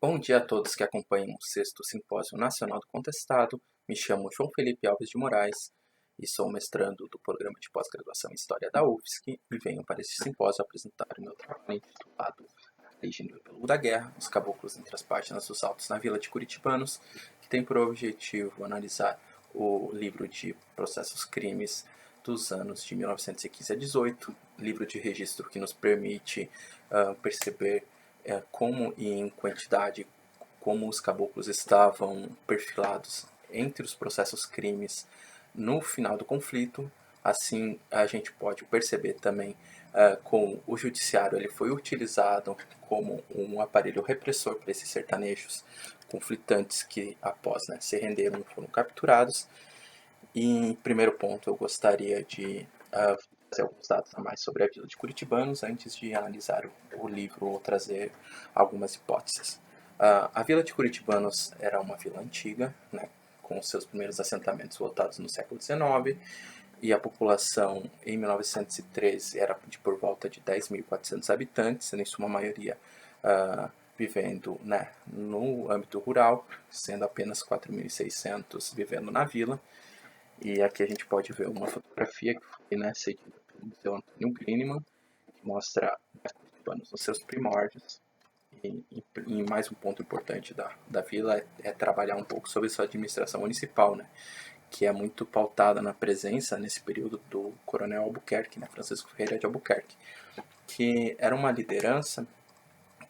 Bom dia a todos que acompanham o sexto Simpósio Nacional do Contestado. Me chamo João Felipe Alves de Moraes e sou mestrando do Programa de Pós-Graduação em História da UFSC e venho para este simpósio apresentar o meu trabalho intitulado A Origem do Epílogo da Guerra, os caboclos entre as páginas dos autos na Vila de Curitibanos, que tem por objetivo analisar o livro de processos crimes dos anos de 1915 a 18, livro de registro que nos permite perceber como e em quantidade como os caboclos estavam perfilados entre os processos crimes no final do conflito. Assim, a gente pode perceber também como o judiciário ele foi utilizado como um aparelho repressor para esses sertanejos conflitantes que, após se renderam, foram capturados. E, em primeiro ponto, eu gostaria de trazer alguns dados a mais sobre a Vila de Curitibanos antes de analisar o livro ou trazer algumas hipóteses. A Vila de Curitibanos era uma vila antiga, com seus primeiros assentamentos voltados no século XIX, e a população em 1913 era de por volta de 10.400 habitantes, em sua maioria vivendo no âmbito rural, sendo apenas 4.600 vivendo na vila. E aqui a gente pode ver uma fotografia que foi cedida pelo Museu Antônio Greenemann, que mostra Curitibanos nos seus primórdios. E mais um ponto importante da vila é trabalhar um pouco sobre sua administração municipal, que é muito pautada na presença, nesse período, do Coronel Albuquerque, Francisco Ferreira de Albuquerque, que era uma liderança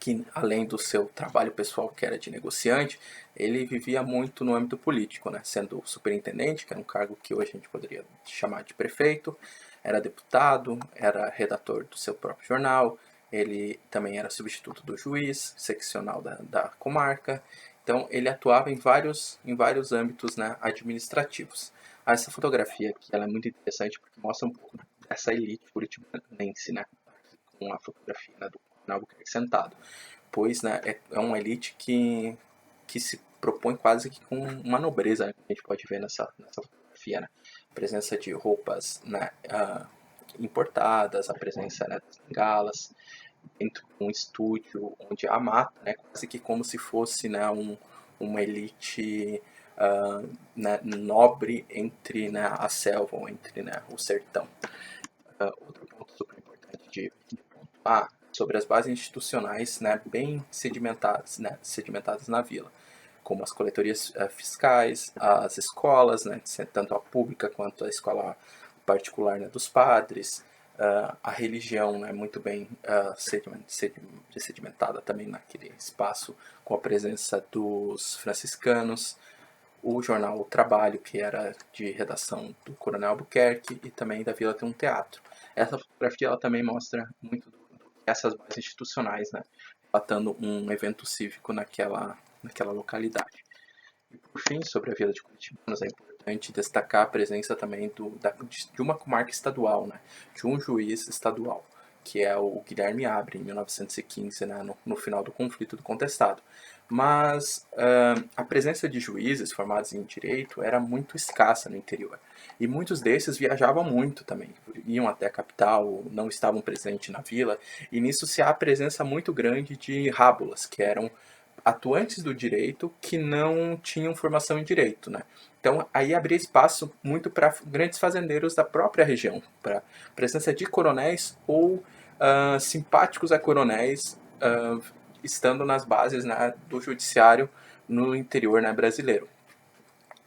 que, além do seu trabalho pessoal, que era de negociante, ele vivia muito no âmbito político, sendo superintendente, que era um cargo que hoje a gente poderia chamar de prefeito, era deputado, era redator do seu próprio jornal, ele também era substituto do juiz seccional da comarca. Então, ele atuava em vários âmbitos administrativos. Essa fotografia aqui ela é muito interessante porque mostra um pouco dessa elite curitibanense, com a fotografia do Albuquerque sentado, pois é uma elite que se propõe quase que com uma nobreza, que a gente pode ver nessa fotografia, a presença de roupas importadas, a presença das bengalas, dentro de um estúdio onde há mata, quase que como se fosse uma elite nobre entre a selva ou entre o sertão. Outro ponto super importante de pontuar sobre as bases institucionais bem sedimentadas na vila, como as coletorias fiscais, as escolas, tanto a pública quanto a escola particular dos padres, a religião muito bem sedimentada também naquele espaço, com a presença dos franciscanos, o jornal O Trabalho, que era de redação do Coronel Albuquerque, e também da vila tem um teatro. Essa fotografia ela também mostra muito essas bases institucionais, relatando um evento cívico naquela localidade. E por fim, sobre a vila de Curitibanos, é importante destacar a presença também de uma comarca estadual, de um juiz estadual, que é o Guilherme Abre, em 1915, no final do conflito do contestado. Mas a presença de juízes formados em direito era muito escassa no interior. E muitos desses viajavam muito também, iam até a capital, não estavam presentes na vila, e nisso se há a presença muito grande de rábulas, que eram atuantes do direito que não tinham formação em direito, Então, aí abria espaço muito para grandes fazendeiros da própria região, para presença de coronéis ou simpáticos a coronéis estando nas bases do judiciário no interior brasileiro.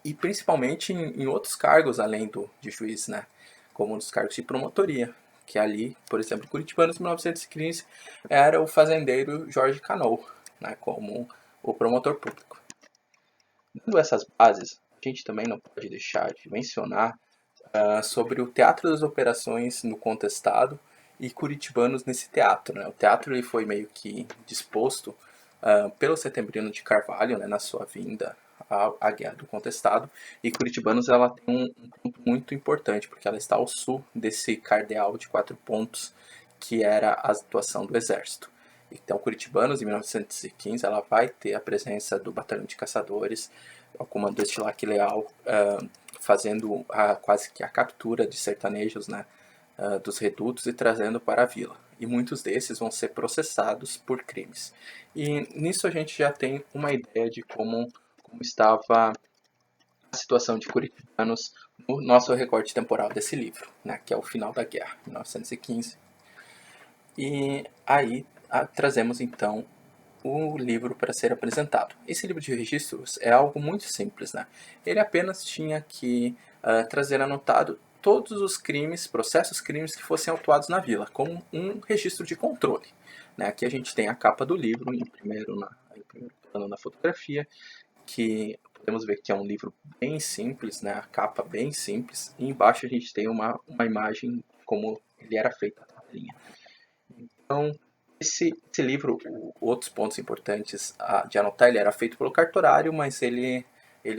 E principalmente em outros cargos além de juiz, como nos cargos de promotoria, que ali, por exemplo, em Curitibanos, em 1915, era o fazendeiro Jorge Cano, como o promotor público. Dando essas bases, a gente também não pode deixar de mencionar sobre o Teatro das Operações no Contestado e Curitibanos nesse teatro. O teatro ele foi meio que disposto pelo Setembrino de Carvalho, na sua vinda à Guerra do Contestado, e Curitibanos ela tem um ponto muito importante, porque ela está ao sul desse cardeal de 4 pontos, que era a situação do Exército. Então, Curitibanos, em 1915, ela vai ter a presença do Batalhão de Caçadores, o comandante Lac Leal, fazendo quase que a captura de sertanejos dos redutos e trazendo para a vila. e muitos desses vão ser processados por crimes. E nisso a gente já tem uma ideia de como estava a situação de curitibanos no nosso recorte temporal desse livro, né, que é o final da guerra, 1915. E aí trazemos então o livro para ser apresentado. Esse livro de registros é algo muito simples, né? Ele apenas tinha que trazer anotado todos os crimes, processos crimes que fossem autuados na vila, como um registro de controle. Né? Aqui a gente tem a capa do livro, em primeiro plano na fotografia, que podemos ver que é um livro bem simples, né? A capa bem simples, e embaixo a gente tem uma imagem como ele era feito a tabelinha. Então, esse livro, outros pontos importantes de anotar, ele era feito pelo cartorário, mas ele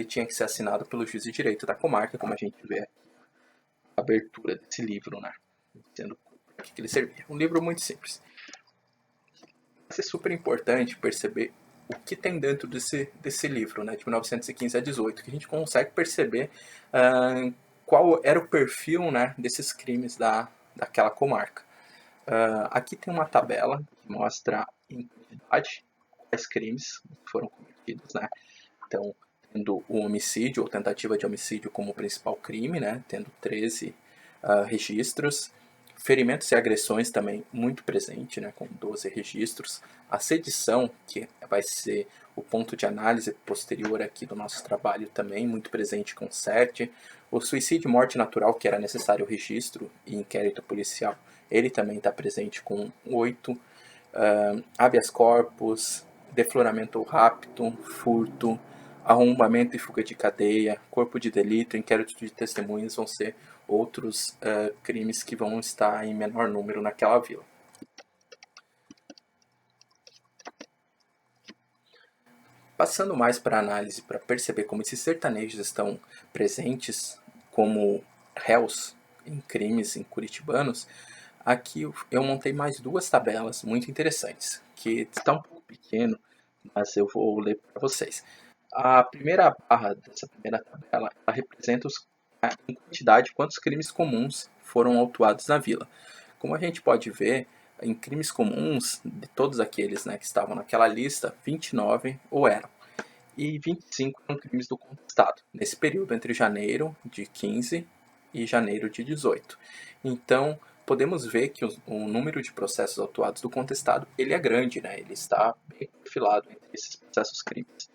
tinha que ser assinado pelo juiz de direito da comarca, como a gente vê aqui, a abertura desse livro, né? Dizendo para que ele servia. Um livro muito simples. Vai ser super importante perceber o que tem dentro desse livro, né, de 1915 a 18, que a gente consegue perceber qual era o perfil, né, desses crimes daquela comarca. Aqui tem uma tabela que mostra em quantidade quais crimes foram cometidos, né? Então, tendo o homicídio ou tentativa de homicídio como principal crime, né? Tendo 13 registros. Ferimentos e agressões também muito presente, né? Com 12 registros. A sedição, que vai ser o ponto de análise posterior aqui do nosso trabalho, também muito presente com 7. O suicídio e morte natural, que era necessário o registro e inquérito policial, ele também está presente com 8. Habeas corpus, defloramento ou rapto, furto, arrombamento e fuga de cadeia, corpo de delito, inquérito de testemunhas vão ser outros crimes que vão estar em menor número naquela vila. Passando mais para a análise, para perceber como esses sertanejos estão presentes como réus em crimes em curitibanos, aqui eu montei mais duas tabelas muito interessantes, que está um pouco pequeno, mas eu vou ler para vocês. A primeira barra dessa primeira tabela ela representa em quantidade quantos crimes comuns foram autuados na vila. Como a gente pode ver, em crimes comuns, de todos aqueles, né, que estavam naquela lista, 29 ou eram. E 25 eram crimes do contestado, nesse período entre janeiro de 15 e janeiro de 18. Então, podemos ver que o número de processos autuados do contestado ele é grande, né? Ele está bem perfilado entre esses processos crimes.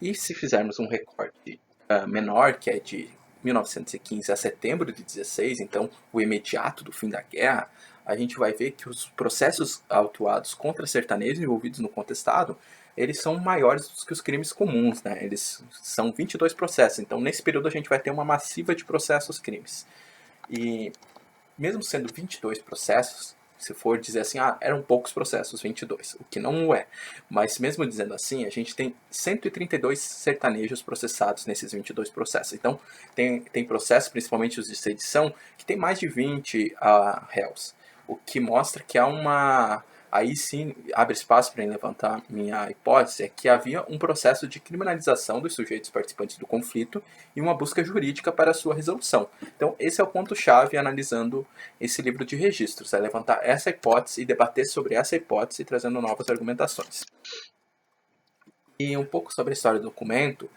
E se fizermos um recorte menor, que é de 1915 a setembro de 16, então o imediato do fim da guerra, a gente vai ver que os processos autuados contra sertanejos envolvidos no contestado, eles são maiores do que os crimes comuns, né? Eles são 22 processos, então nesse período a gente vai ter uma massiva de processos crimes. E mesmo sendo 22 processos, se for dizer assim, eram poucos processos, 22, o que não é. Mas mesmo dizendo assim, a gente tem 132 sertanejos processados nesses 22 processos. Então, tem processos, principalmente os de sedição, que tem mais de 20 réus. O que mostra que há uma... Aí sim abre espaço para levantar minha hipótese, é que havia um processo de criminalização dos sujeitos participantes do conflito e uma busca jurídica para a sua resolução. Então, esse é o ponto-chave analisando esse livro de registros, é levantar essa hipótese e debater sobre essa hipótese, trazendo novas argumentações. E um pouco sobre a história do documento,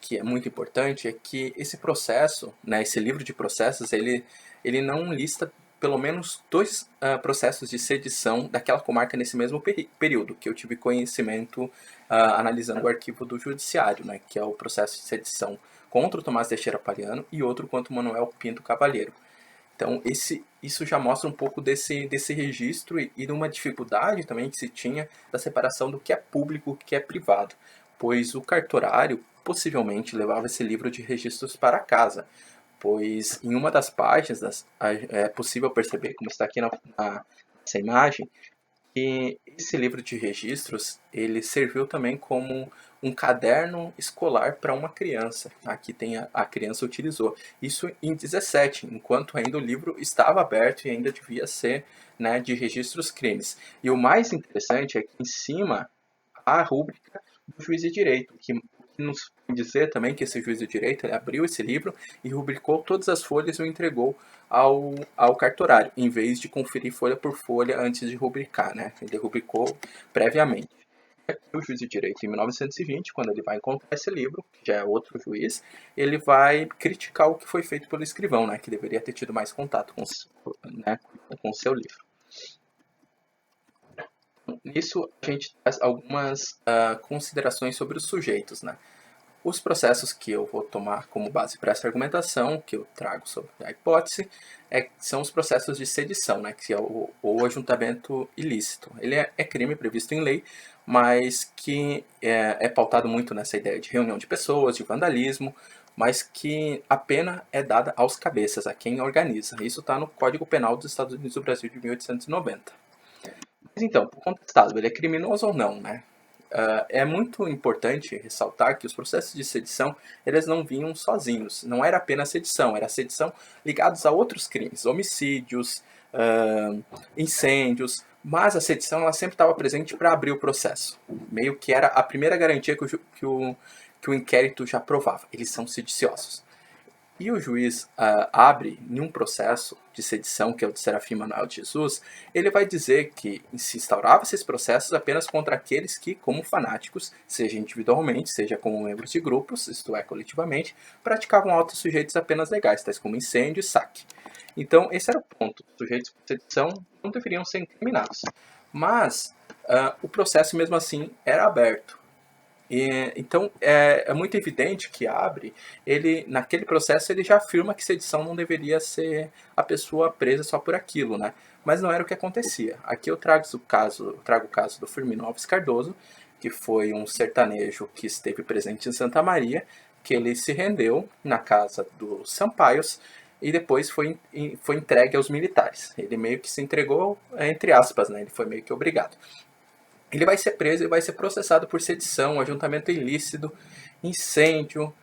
que é muito importante, é que esse processo, né, esse livro de processos, ele não lista pelo menos 2 processos de sedição daquela comarca nesse mesmo período, que eu tive conhecimento analisando o arquivo do judiciário, né, que é o processo de sedição contra o Tomás Teixeira Pariano e outro contra o Manuel Pinto Cavalheiro. Então, isso já mostra um pouco desse registro e de uma dificuldade também que se tinha da separação do que é público e o que é privado, pois o cartorário possivelmente levava esse livro de registros para casa, pois em uma das páginas é possível perceber, como está aqui nessa imagem, que esse livro de registros ele serviu também como um caderno escolar para uma criança. Aqui tem a criança utilizou. Isso em 17, enquanto ainda o livro estava aberto e ainda devia ser, né, de registros crimes. E o mais interessante é que em cima há a rúbrica do juiz de direito, que nos dizer também que esse juiz de direito ele abriu esse livro e rubricou todas as folhas e o entregou ao cartorário, em vez de conferir folha por folha antes de rubricar, né? Ele rubricou previamente. O juiz de direito, em 1920, quando ele vai encontrar esse livro, que já é outro juiz, ele vai criticar o que foi feito pelo escrivão, né? Que deveria ter tido mais contato com o seu livro. Nisso, a gente traz algumas considerações sobre os sujeitos, né? Os processos que eu vou tomar como base para essa argumentação, que eu trago sobre a hipótese, são os processos de sedição, né, que é o ajuntamento ilícito. Ele é crime previsto em lei, mas que é pautado muito nessa ideia de reunião de pessoas, de vandalismo, mas que a pena é dada aos cabeças, a quem organiza. Isso está no Código Penal dos Estados Unidos do Brasil de 1890. Mas então, o contestado, ele é criminoso ou não, né? É muito importante ressaltar que os processos de sedição eles não vinham sozinhos. Não era apenas sedição, era sedição ligados a outros crimes, homicídios, incêndios. Mas a sedição ela sempre estava presente para abrir o processo. Meio que era a primeira garantia que o inquérito já provava. Eles são sediciosos. E o juiz abre em um processo de sedição, que é o de Serafim Manuel de Jesus, ele vai dizer que se instaurava esses processos apenas contra aqueles que, como fanáticos, seja individualmente, seja como membros de grupos, isto é, coletivamente, praticavam atos sujeitos apenas legais, tais como incêndio e saque. Então, esse era o ponto. Os sujeitos de sedição não deveriam ser incriminados. Mas o processo, mesmo assim, era aberto. Então é muito evidente que Abre, ele naquele processo ele já afirma que sedição não deveria ser a pessoa presa só por aquilo, né? Mas não era o que acontecia. Aqui eu trago o caso do Firmino Alves Cardoso, que foi um sertanejo que esteve presente em Santa Maria, que ele se rendeu na casa dos Sampaios e depois foi entregue aos militares. Ele meio que se entregou, entre aspas, né? Ele foi meio que obrigado. Ele vai ser preso e vai ser processado por sedição, ajuntamento ilícito, incêndio,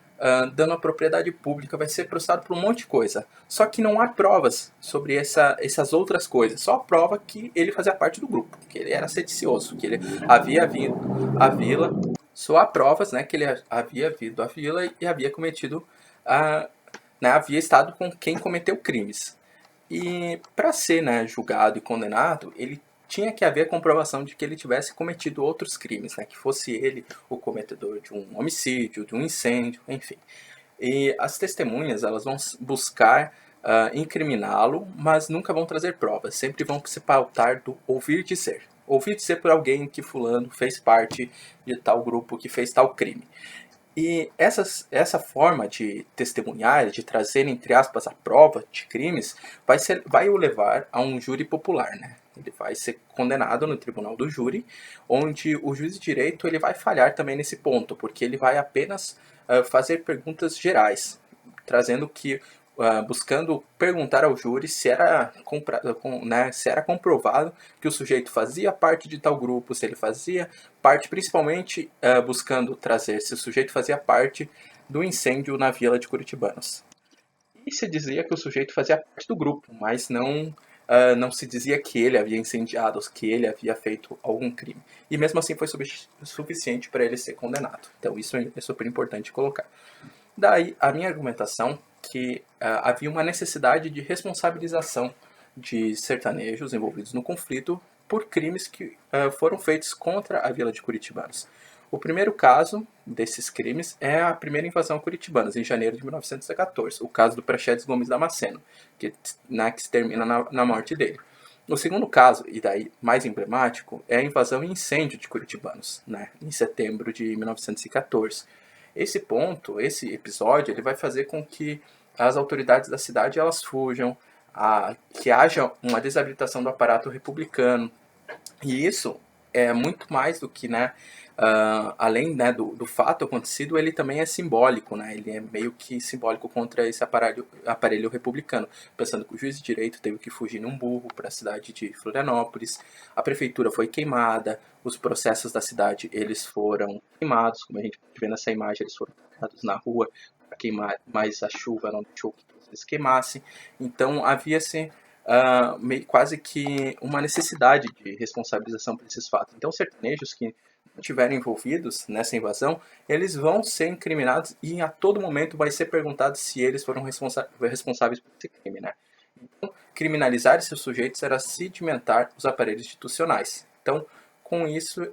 dano à propriedade pública, vai ser processado por um monte de coisa. Só que não há provas sobre essas outras coisas. Só prova que ele fazia parte do grupo, que ele era sedicioso, que ele havia vindo à vila. Só há provas, né, que ele havia vindo à vila e havia cometido, havia estado com quem cometeu crimes. E para ser, né, julgado e condenado, ele tinha que haver comprovação de que ele tivesse cometido outros crimes, né? Que fosse ele o cometedor de um homicídio, de um incêndio, enfim. E as testemunhas elas vão buscar incriminá-lo, mas nunca vão trazer provas. Sempre vão se pautar do ouvir dizer. Ouvir dizer por alguém que fulano fez parte de tal grupo que fez tal crime. E essa forma de testemunhar, de trazer, entre aspas, a prova de crimes, vai o levar a um júri popular, né? Ele vai ser condenado no tribunal do júri, onde o juiz de direito ele vai falhar também nesse ponto, porque ele vai apenas fazer perguntas gerais, trazendo que buscando perguntar ao júri se era comprovado que o sujeito fazia parte de tal grupo, se ele fazia parte, principalmente buscando trazer se o sujeito fazia parte do incêndio na vila de Curitibanos. E se dizia que o sujeito fazia parte do grupo, mas não se dizia que ele havia incendiado, que ele havia feito algum crime. E mesmo assim foi suficiente para ele ser condenado. Então isso é super importante colocar. Daí a minha argumentação que havia uma necessidade de responsabilização de sertanejos envolvidos no conflito por crimes que foram feitos contra a vila de Curitibanos. O primeiro caso desses crimes é a primeira invasão a Curitibanos, em janeiro de 1914, o caso do Praxedes Gomes Damasceno, que se termina na morte dele. O segundo caso, e daí mais emblemático, é a invasão e incêndio de Curitibanos, né, em setembro de 1914. Esse episódio, ele vai fazer com que as autoridades da cidade elas fujam, que haja uma desabilitação do aparato republicano. E isso é muito mais do que, né, além, né, do fato acontecido, ele também é simbólico, né, ele é meio que simbólico contra esse aparelho republicano, pensando que o juiz de direito teve que fugir num burro para a cidade de Florianópolis, a prefeitura foi queimada, os processos da cidade eles foram queimados, como a gente pode ver nessa imagem, eles foram colocados na rua para queimar, mas a chuva não deixou que eles queimassem, então havia-se quase que uma necessidade de responsabilização por esses fatos. Então, sertanejos que estiverem envolvidos nessa invasão, eles vão ser incriminados e a todo momento vai ser perguntado se eles foram responsáveis por esse crime, né? Então, criminalizar esses sujeitos era sedimentar os aparelhos institucionais. Então, com isso,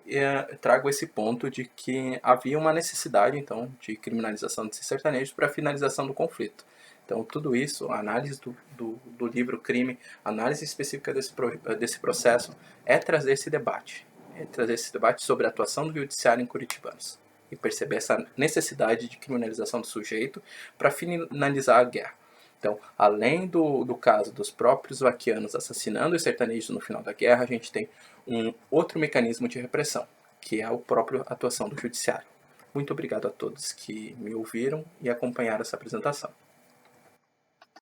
trago esse ponto de que havia uma necessidade, então, de criminalização desses sertanejos para a finalização do conflito. Então, tudo isso, a análise do livro Crime, análise específica desse processo, é trazer esse debate. É trazer esse debate sobre a atuação do judiciário em curitibanos. E perceber essa necessidade de criminalização do sujeito para finalizar a guerra. Então, além do caso dos próprios vaquianos assassinando os sertanejos no final da guerra, a gente tem um outro mecanismo de repressão, que é a própria atuação do judiciário. Muito obrigado a todos que me ouviram e acompanharam essa apresentação.